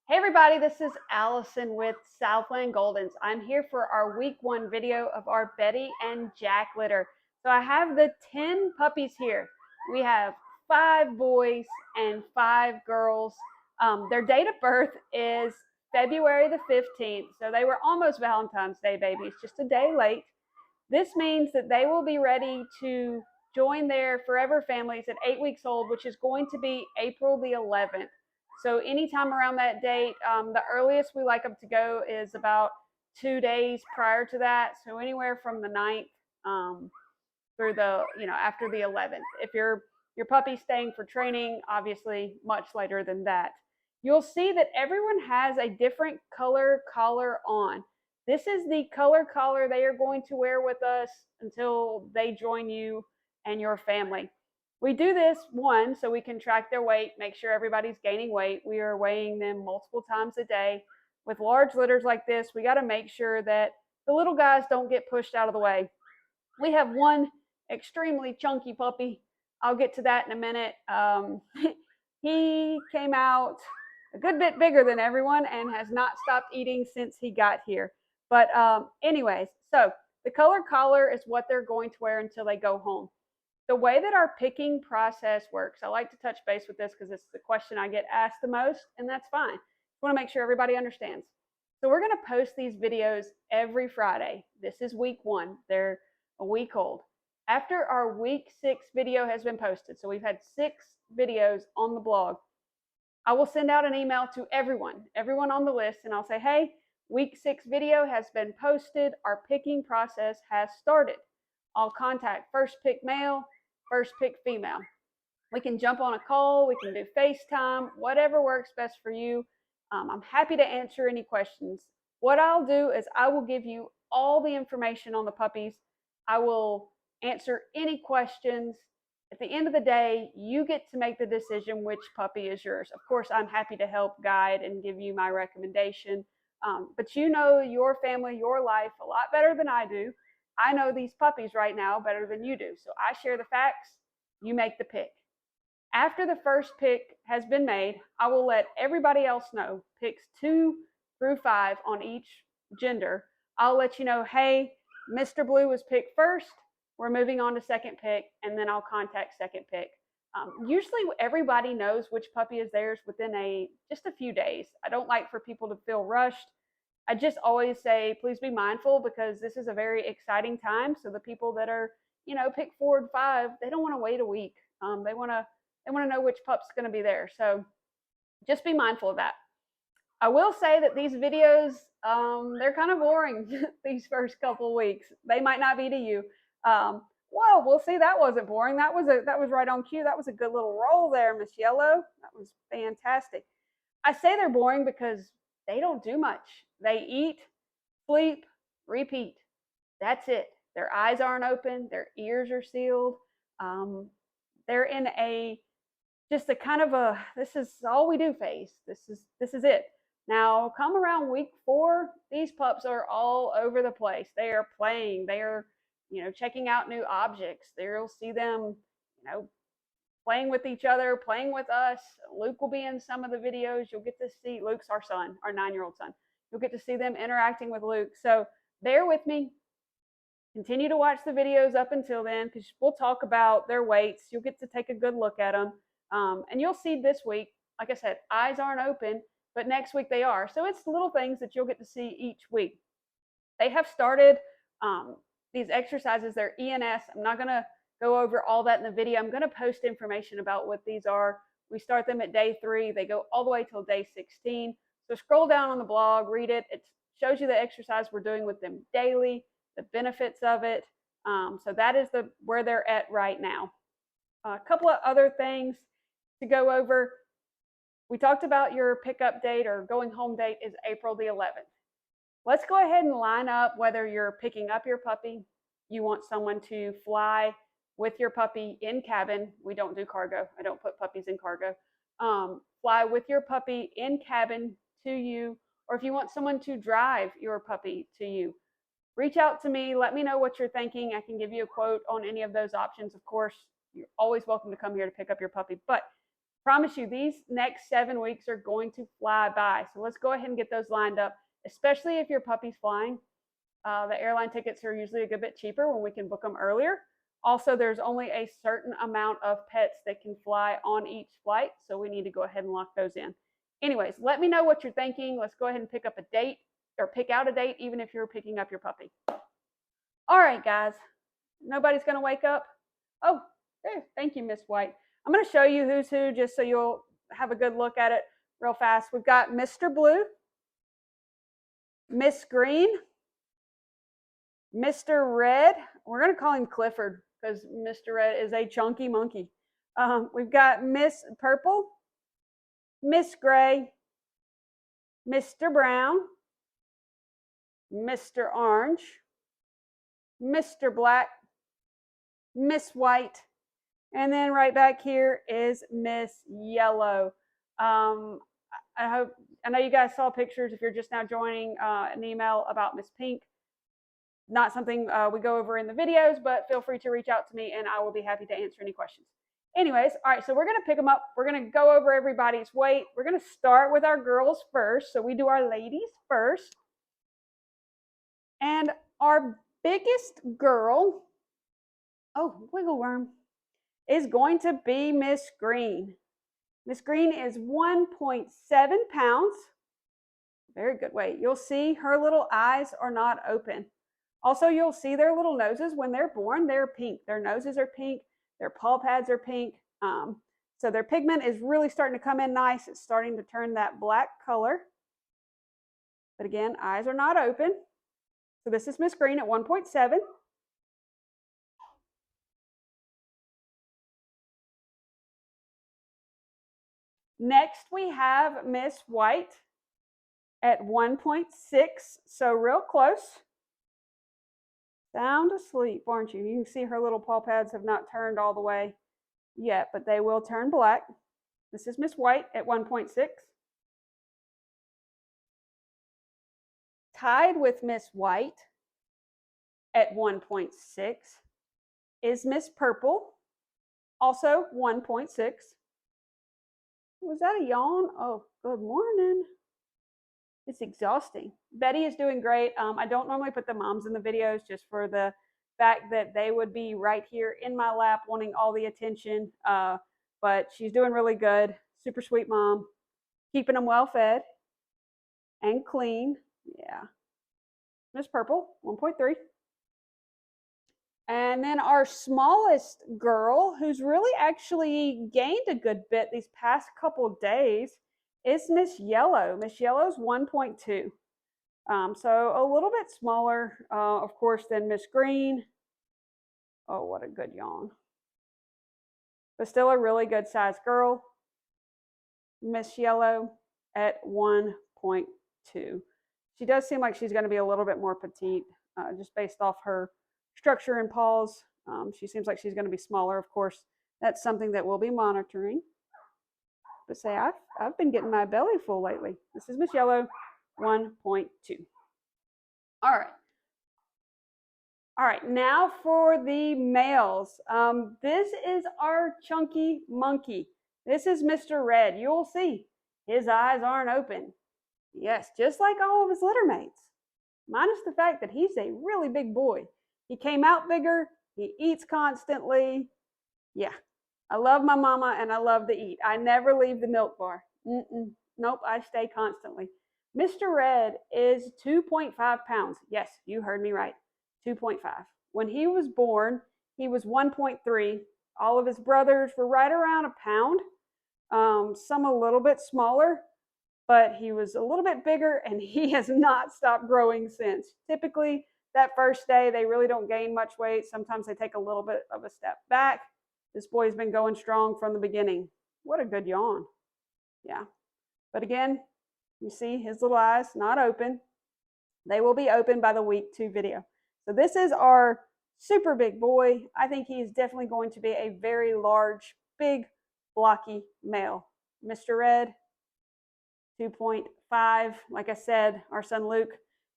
Hey everybody, this is Allison with Southland Goldens. I'm here for our week 1 video of our Betty and Jack litter. So I have the 10 puppies here. We have 5 boys and 5 girls. Their date of birth is February the 15th. So they were almost Valentine's Day babies, just a day late. This means that they will be ready to join their forever families at 8 weeks old, which is going to be April the 11th. So anytime around that date, the earliest we like them to go is about 2 days prior to that. So anywhere from the 9th through the, after the 11th. If your puppy's staying for training, obviously much later than that. You'll see that everyone has a different color collar on. This is the color collar they are going to wear with us until they join you and your family. We do this, one, so we can track their weight, make sure everybody's gaining weight. We are weighing them multiple times a day. With large litters like this, we got to make sure that the little guys don't get pushed out of the way. We have one extremely chunky puppy. I'll get to that in a minute. He came out a good bit bigger than everyone and has not stopped eating since he got here. But anyways, so the color collar is what they're going to wear until they go home. The way that our picking process works, I like to touch base with this because it's the question I get asked the most, and that's fine. I want to make sure everybody understands. So we're going to post these videos every Friday. This is week 1. They're a week old. After our week 6 video has been posted, so we've had 6 videos on the blog, I will send out an email to everyone on the list, and I'll say, hey, week 6 video has been posted. Our picking process has started. I'll contact first pick male, first pick female. We can jump on a call, we can do FaceTime, whatever works best for you. I'm happy to answer any questions. What I'll do is I will give you all the information on the puppies. I will answer any questions. At the end of the day, you get to make the decision which puppy is yours. Of course, I'm happy to help guide and give you my recommendation. But you know your family, your life a lot better than I do. I know these puppies right now better than you do. So I share the facts, you make the pick. After the first pick has been made, I will let everybody else know, picks 2 through 5 on each gender. I'll let you know, hey, Mr. Blue was picked first. We're moving on to second pick, and then I'll contact second pick. Usually everybody knows which puppy is theirs within just a few days. I don't like for people to feel rushed. I just always say, please be mindful because this is a very exciting time. So the people that are, pick 4 and 5, they don't want to wait a week. They want to know which pup's going to be there. So just be mindful of that. I will say that these videos, they're kind of boring these first couple weeks. They might not be to you. Whoa, we'll see. That wasn't boring. That was right on cue. That was a good little roll there, Miss Yellow. That was fantastic. I say they're boring because they don't do much. They eat, sleep, repeat. That's it. Their eyes aren't open. Their ears are sealed. They're in just a kind of a, this is all we do phase. This is it. Now, come around week 4, these pups are all over the place. They are playing. They are, checking out new objects. You'll see them, playing with each other, playing with us. Luke will be in some of the videos. You'll get to see, Luke's our son, our 9-year-old son. You'll get to see them interacting with Luke. So bear with me. Continue to watch the videos up until then because we'll talk about their weights. You'll get to take a good look at them. And you'll see this week, like I said, eyes aren't open, but next week they are. So it's little things that you'll get to see each week. They have started these exercises. They're ENS. I'm not going to go over all that in the video. I'm going to post information about what these are. We start them at day 3. They go all the way till day 16. So scroll down on the blog, read it. It shows you the exercise we're doing with them daily, the benefits of it. So that is where they're at right now. A couple of other things to go over. We talked about your pickup date or going home date is April the 11th. Let's go ahead and line up whether you're picking up your puppy, you want someone to fly with your puppy in cabin. We don't do cargo. I don't put puppies in cargo. Fly with your puppy in cabin to you, or if you want someone to drive your puppy to you, reach out to me. Let me know what you're thinking. I can give you a quote on any of those options. Of course, you're always welcome to come here to pick up your puppy. But Promise you, these next 7 weeks are going to fly by. So let's go ahead and get those lined up, especially if your puppy's flying. The airline tickets are usually a good bit cheaper when we can book them earlier. Also, there's only a certain amount of pets that can fly on each flight, so we need to go ahead and lock those in. Anyways, let me know what you're thinking. Let's go ahead and pick up a date, or pick out a date, even if you're picking up your puppy. All right, guys. Nobody's going to wake up? Oh, there. Thank you, Miss White. I'm going to show you who's who just so you'll have a good look at it real fast. We've got Mr. Blue, Miss Green, Mr. Red. We're going to call him Clifford because Mr. Red is a chunky monkey. We've got Miss Purple, Miss Gray, Mr. Brown, Mr. Orange, Mr. Black, Miss White, and then right back here is Miss Yellow. I know you guys saw pictures. If you're just now joining, an email about Miss Pink. Not something we go over in the videos, but feel free to reach out to me and I will be happy to answer any questions. Anyways, all right, so we're going to pick them up. We're going to go over everybody's weight. We're going to start with our girls first. So we do our ladies first. And our biggest girl, oh, wiggle worm, is going to be Miss Green. Miss Green is 1.7 pounds. Very good weight. You'll see her little eyes are not open. Also, you'll see their little noses when they're born, they're pink. Their noses are pink. Their paw pads are pink. So their pigment is really starting to come in nice. It's starting to turn that black color. But again, eyes are not open. So this is Miss Green at 1.7. Next, we have Miss White at 1.6. So real close. Sound asleep, aren't you? You can see her little paw pads have not turned all the way yet, but they will turn black. This is Miss White at 1.6. Tied with Miss White at 1.6 is Miss Purple, also 1.6. Was that a yawn? Oh, good morning. It's exhausting. Betty is doing great. I don't normally put the moms in the videos just for the fact that they would be right here in my lap wanting all the attention. But she's doing really good. Super sweet mom. Keeping them well fed and clean. Yeah. Miss Purple, 1.3. And then our smallest girl, who's really actually gained a good bit these past couple of days, is Miss Yellow. Miss Yellow's 1.2. So a little bit smaller, of course, than Miss Green. Oh, what a good yawn. But still a really good sized girl. Miss Yellow at 1.2. She does seem like she's going to be a little bit more petite, just based off her structure and paws. She seems like she's going to be smaller, of course. That's something that we'll be monitoring. But say, I've been getting my belly full lately. This is Miss Yellow, 1.2. All right. All right, now for the males. This is our chunky monkey. This is Mr. Red. You'll see his eyes aren't open. Yes, just like all of his litter mates. Minus the fact that he's a really big boy. He came out bigger. He eats constantly. Yeah. I love my mama and I love to eat. I never leave the milk bar. Nope, I stay constantly. Mr. Red is 2.5 pounds. Yes, you heard me right. 2.5. When he was born, he was 1.3. All of his brothers were right around a pound. Some a little bit smaller, but he was a little bit bigger and he has not stopped growing since. Typically, that first day, they really don't gain much weight. Sometimes they take a little bit of a step back. This boy's been going strong from the beginning. What a good yawn. Yeah. But again, you see his little eyes not open. They will be open by the week 2 video. So this is our super big boy. I think he's definitely going to be a very large, big, blocky male. Mr. Red, 2.5. Like I said, our son Luke,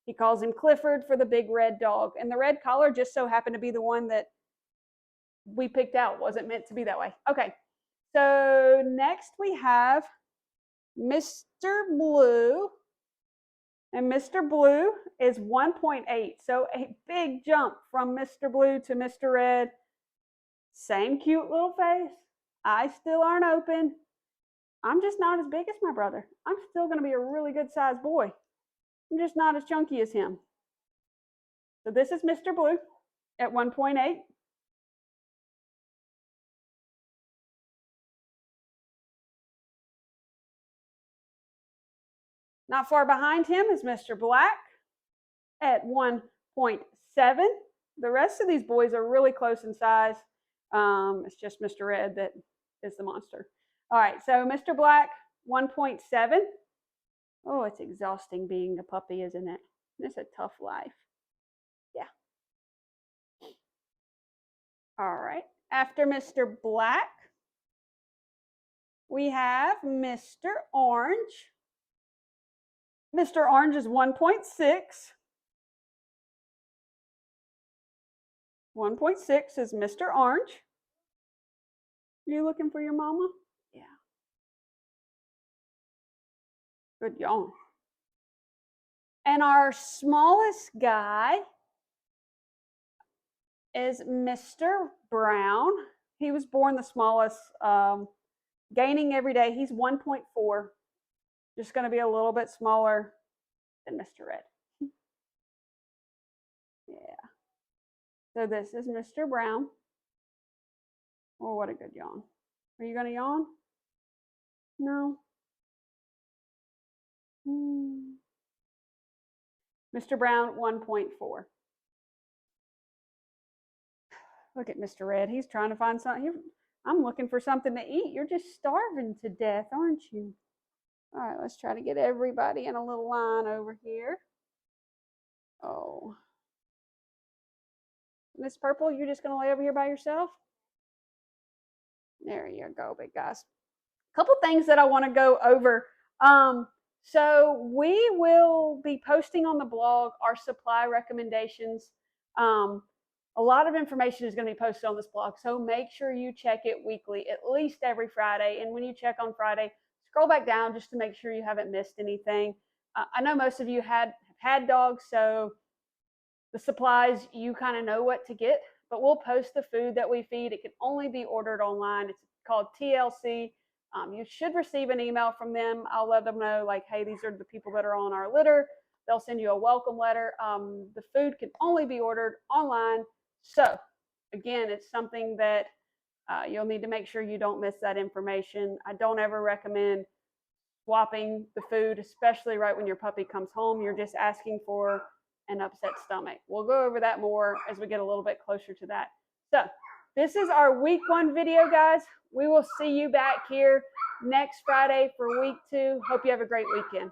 he calls him Clifford for the big red dog. And the red collar just so happened to be the one that we picked out. Wasn't meant to be that way. Okay, So next we have Mr. Blue. And Mr. Blue is 1.8. So a big jump from Mr. Blue to Mr. Red. Same cute little face. Eyes still aren't open. I'm just not as big as my brother. I'm still going to be a really good sized boy. I'm just not as chunky as him. So this is Mr. Blue at 1.8. Not far behind him is Mr. Black at 1.7. The rest of these boys are really close in size. It's just Mr. Red that is the monster. All right, so Mr. Black, 1.7. Oh, it's exhausting being a puppy, isn't it? It's a tough life. Yeah. All right. After Mr. Black, we have Mr. Orange. Mr. Orange is 1.6. 1.6 is Mr. Orange. Are you looking for your mama? Yeah. Good yawn. And our smallest guy is Mr. Brown. He was born the smallest, gaining every day. He's 1.4. Just going to be a little bit smaller than Mr. Red. Yeah. So this is Mr. Brown. Oh, what a good yawn. Are you going to yawn? No. Mr. Brown, 1.4. Look at Mr. Red. He's trying to find something. I'm looking for something to eat. You're just starving to death, aren't you? All right, let's try to get everybody in a little line over here. Oh. Miss Purple, you're just going to lay over here by yourself? There you go, big guys. A couple things that I want to go over. So we will be posting on the blog our supply recommendations. A lot of information is going to be posted on this blog, so make sure you check it weekly, at least every Friday. And when you check on Friday, scroll back down just to make sure you haven't missed anything. I know most of you have had dogs, so the supplies, you kind of know what to get, but we'll post the food that we feed. It can only be ordered online. It's called TLC. You should receive an email from them. I'll let them know, like, hey, these are the people that are on our litter. They'll send you a welcome letter. The food can only be ordered online. So, again, it's something that you'll need to make sure you don't miss that information. I don't ever recommend swapping the food, especially right when your puppy comes home. You're just asking for an upset stomach. We'll go over that more as we get a little bit closer to that. So, this is our week 1 video, guys. We will see you back here next Friday for week 2. Hope you have a great weekend.